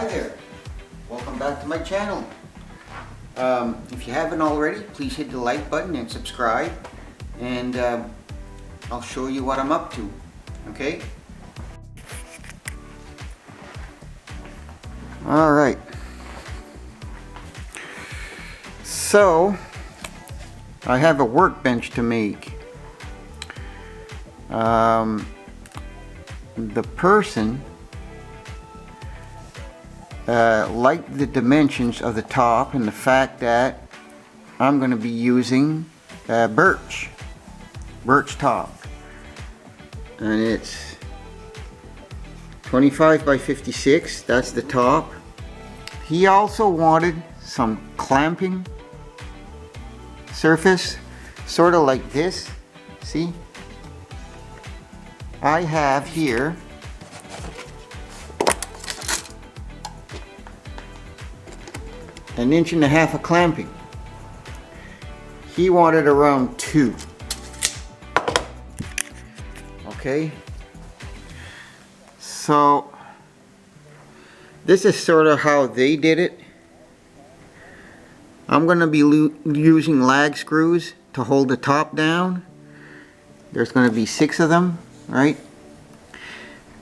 Hi there, welcome back to my channel. If you haven't already, please hit the like button and subscribe, and I'll show you what I'm up to, okay? Alright, so I have a workbench to make. The person liked the dimensions of the top and the fact that I'm going to be using birch top, and it's 25 by 56. That's the top. He also wanted some clamping surface, sort of like this. See, I have here an inch and a half of clamping. He wanted around 2. Okay, so this is sort of how they did it. I'm going to be using lag screws to hold the top down. There's going to be 6 of them, right?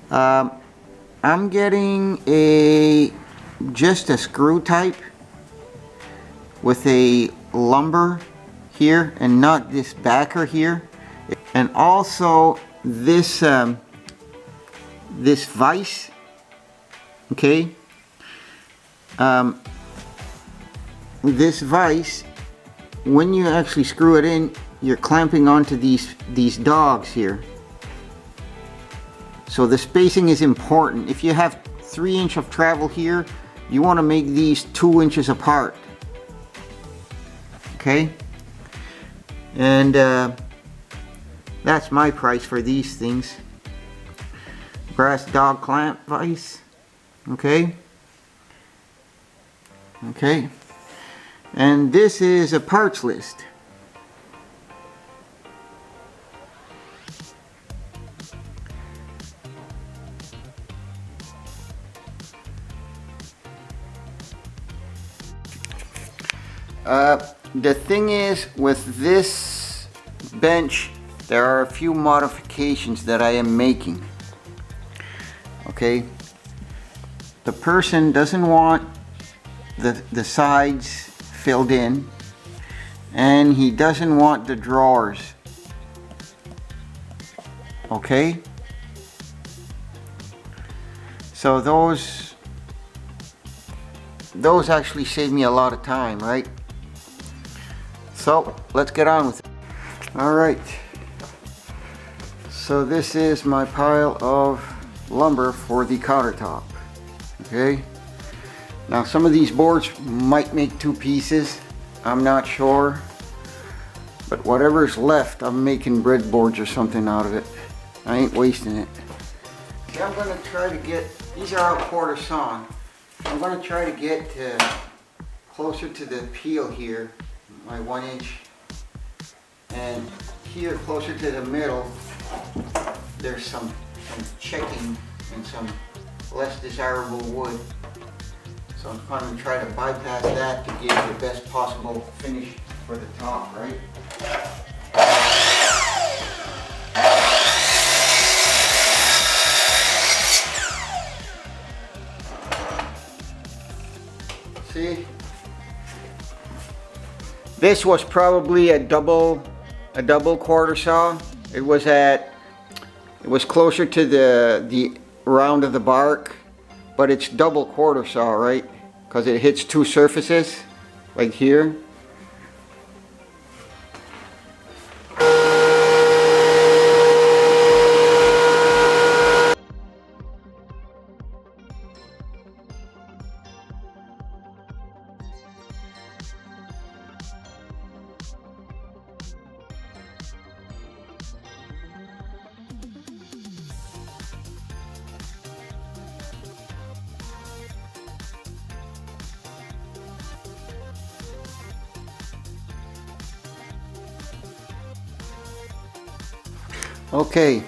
I'm getting just a screw type with a lumber here and not this backer here, and also this this vise. Okay, this vise, when you actually screw it in, you're clamping onto these dogs here. So the spacing is important. If you have 3 inches of travel here, you want to make these 2 inches apart. Okay, and that's my price for these things. Brass dog clamp vise. Okay, and this is a parts list. The thing is, with this bench, there are a few modifications that I am making. Okay, the person doesn't want the sides filled in, and he doesn't want the drawers. Okay, so those actually save me a lot of time, right? So let's get on with it. Alright, so this is my pile of lumber for the countertop. Okay, now some of these boards might make 2 pieces, I'm not sure, but whatever's left, I'm making breadboards or something out of it. I ain't wasting it. See, I'm going to try to get, these are all quarter sawn, I'm going to try to get closer to the peel here, my 1 inch, and here closer to the middle there's some checking and some less desirable wood, so I'm going to try to bypass that to give the best possible finish for the top, right? See? This was probably a double quarter saw. It was closer to the round of the bark, but it's double quarter saw, right? Because it hits 2 surfaces, like here. Okay,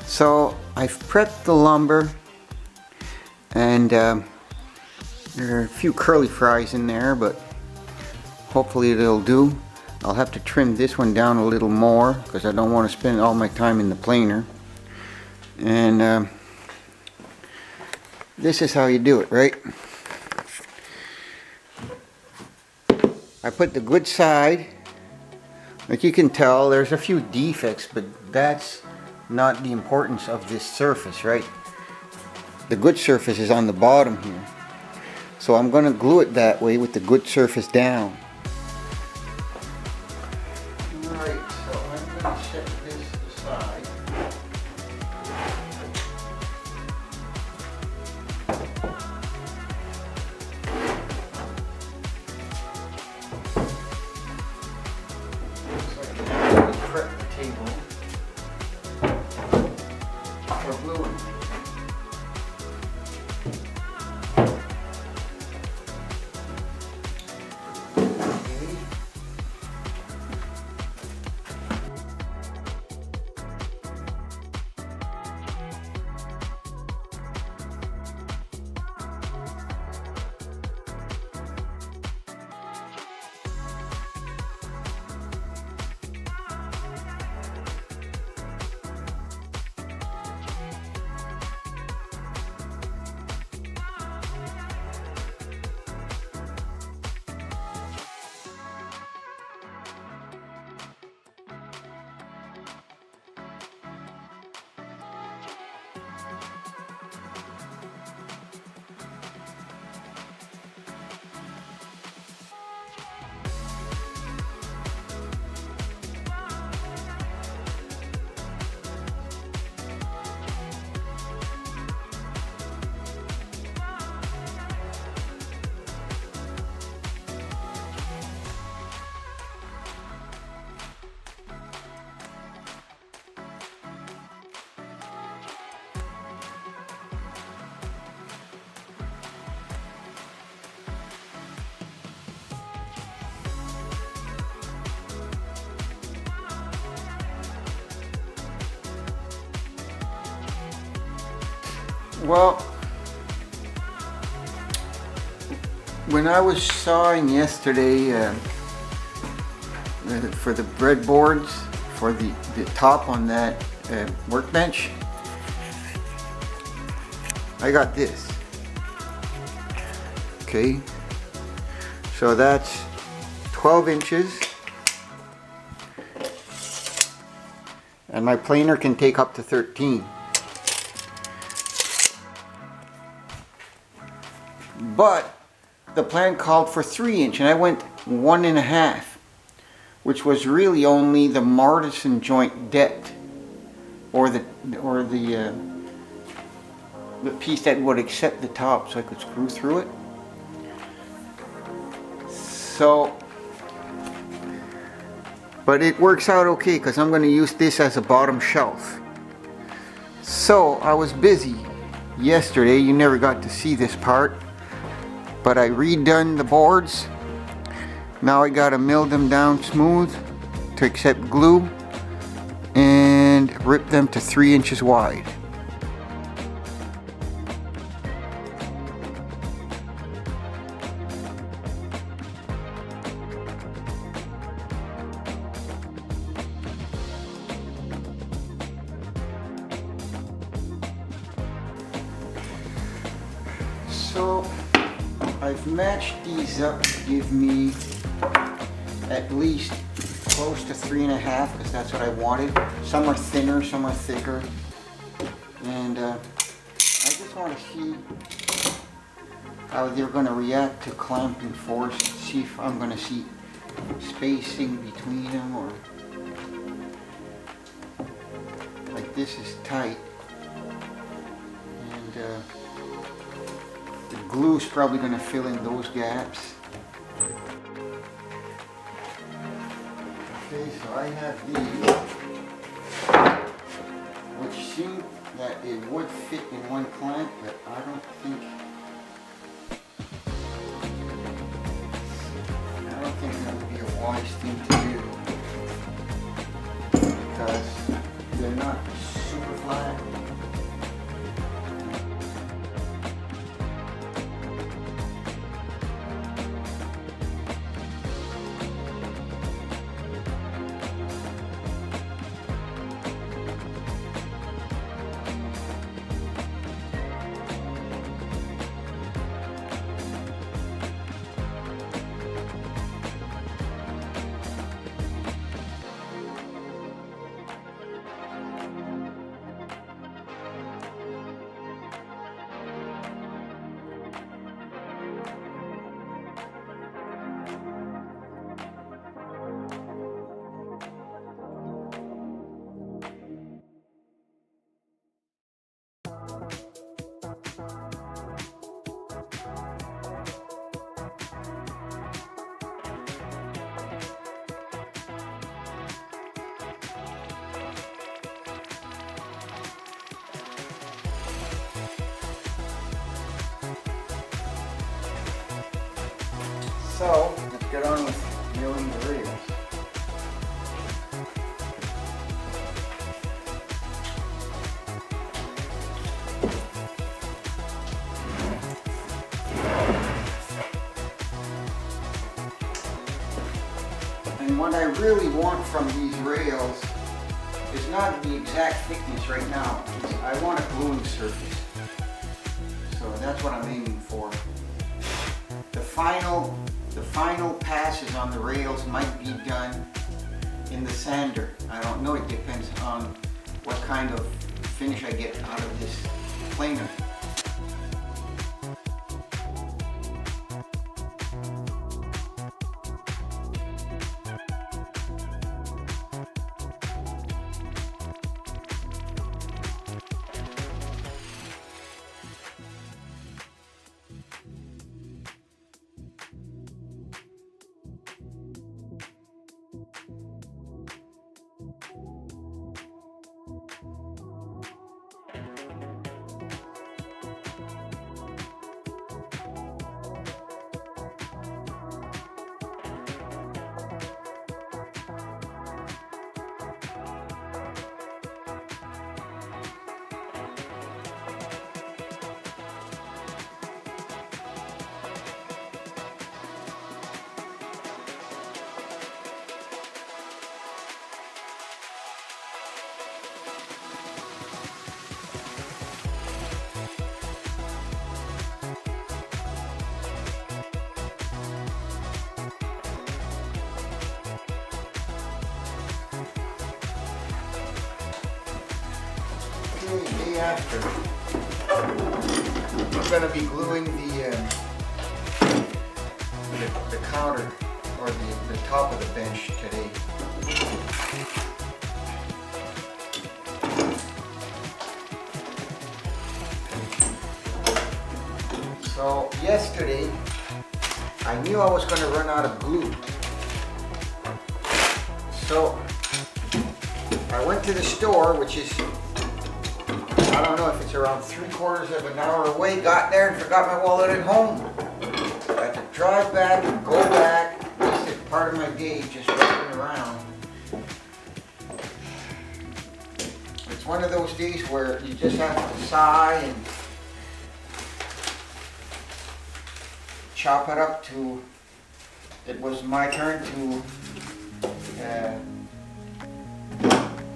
so I've prepped the lumber, and There are a few curly fries in there, but hopefully it'll do. I'll have to trim this one down a little more because I don't want to spend all my time in the planer. And this is how you do it, right? I put the good side. Like you can tell, there's a few defects, but that's not the importance of this surface, right? The good surface is on the bottom here. So I'm going to glue it that way with the good surface down. Alright, so I'm going to set this aside. Looks like I'm going to prep the table for gluing. Well, when I was sawing yesterday for the breadboards, for the top on that workbench, I got this. Okay, so that's 12 inches, and my planer can take up to 13. But the plan called for 3 inch, and I went 1.5, which was really only the mortise joint depth, or the piece that would accept the top, so I could screw through it. So, but it works out okay because I'm going to use this as a bottom shelf. So I was busy yesterday. You never got to see this part. But I redone the boards. Now I gotta mill them down smooth to accept glue and rip them to 3 inches wide. So I've matched these up to give me at least close to 3.5 because that's what I wanted. Some are thinner, some are thicker. And I just want to see how they're going to react to clamping force. See if I'm going to see spacing between them, or like this is tight. And the glue's probably going to fill in those gaps. Okay, so I have these, which seem that it would fit in one clamp, but I don't think that would be a wise thing to do because they're not super flat. So let's get on with milling the rails. And what I really want from these rails is not the exact thickness right now. I want a gluing surface. So that's what I'm aiming for. The final passes on the rails might be done in the sander. I don't know, it depends on what kind of finish I get out of this planer. The day after, I'm going to be gluing the counter or the top of the bench today. So yesterday, I knew I was going to run out of glue. So I went to the store, which is, I don't know if it's around 3/4 of an hour away, got there and forgot my wallet at home. I had to drive back and go back, wasted part of my day just running around. It's one of those days where you just have to sigh and chop it up to, it was my turn to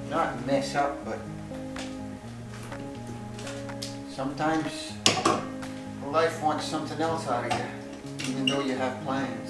not mess up, but sometimes life wants something else out of you, even though you have plans.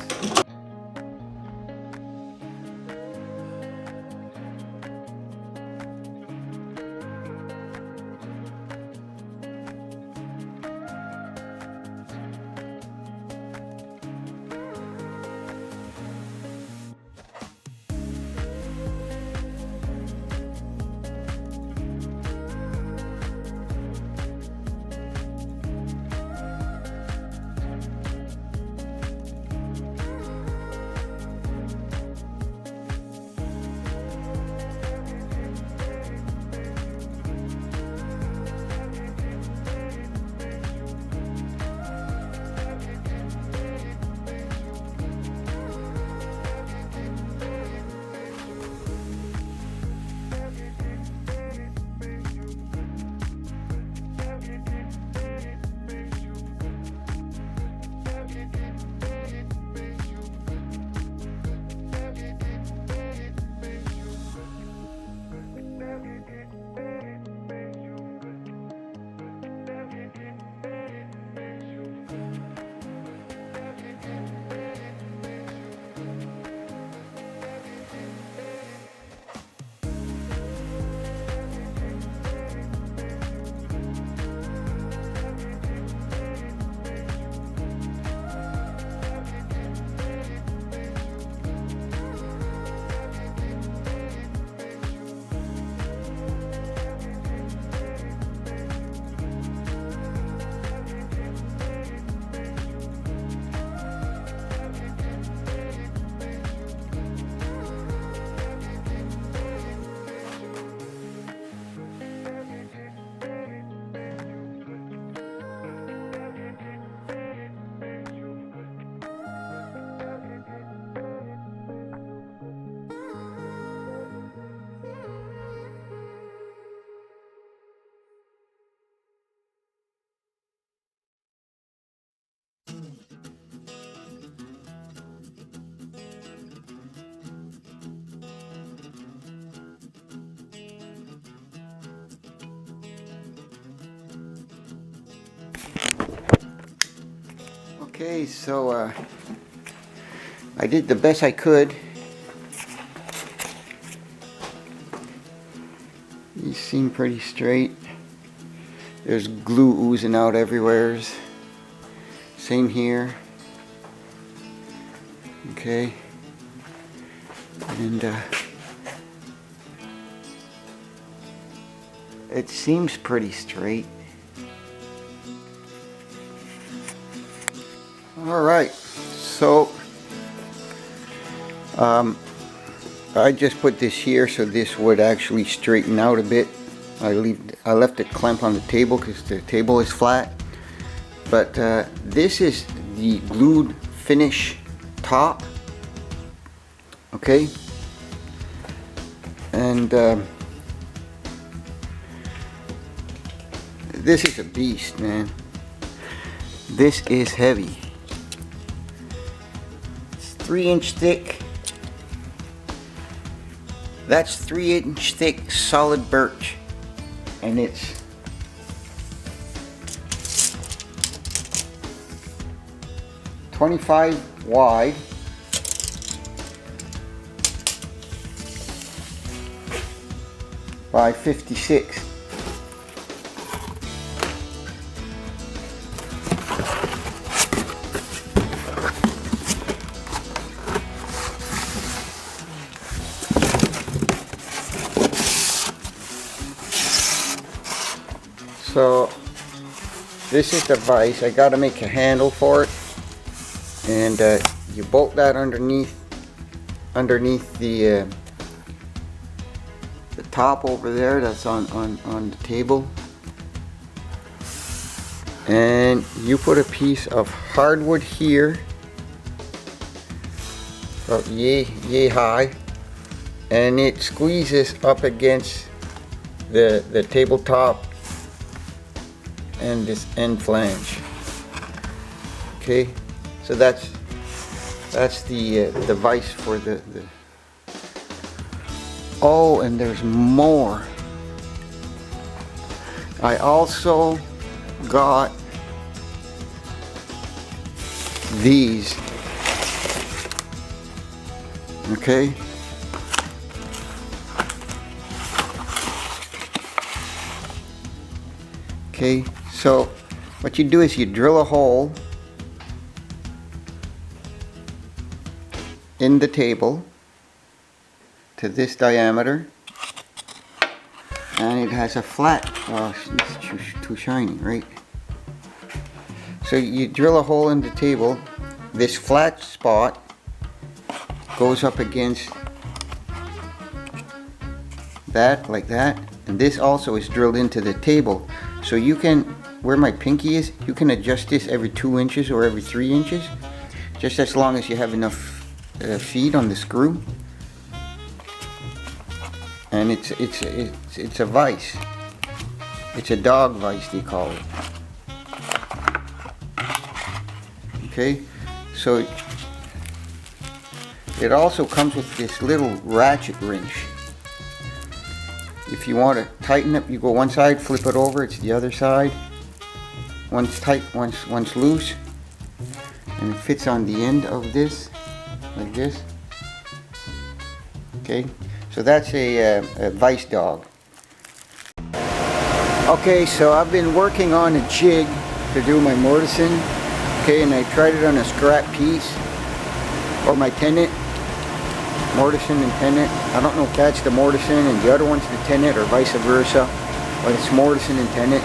Okay, so I did the best I could. These seem pretty straight. There's glue oozing out everywhere. Same here. Okay. And it seems pretty straight. Alright, so I just put this here so this would actually straighten out a bit. I left it clamped on the table because the table is flat. But this is the glued finish top. Okay, and this is a beast, man. This is heavy. It's 3-inch thick. That's 3-inch thick solid birch, and it's .25 wide by 56. So this is the vise. I got to make a handle for it, and you bolt that underneath the top over there. That's on the table, and you put a piece of hardwood here, about yay high, and it squeezes up against the tabletop and this end flange. Okay, so that's the vise for the. Oh, and there's more. I also got these. Okay. Okay, so what you do is you drill a hole in the table to this diameter, and it has a flat, oh, it's too shiny, right? So you drill a hole in the table, this flat spot goes up against that, like that, and this also is drilled into the table. So you can, where my pinky is, you can adjust this every 2 inches or every 3 inches, just as long as you have enough feed on the screw. And it's a vise. It's a dog vise, they call it. Okay, so it also comes with this little ratchet wrench. If you want to tighten it, you go one side, flip it over, it's the other side. One's tight, one's loose, and it fits on the end of this, like this. Okay, so that's a vise dog. Okay, so I've been working on a jig to do my mortising. Okay, and I tried it on a scrap piece, or my tenon. Mortison and tenon. I don't know if that's the mortison and the other one's the tenon or vice versa, but it's mortison and tenon.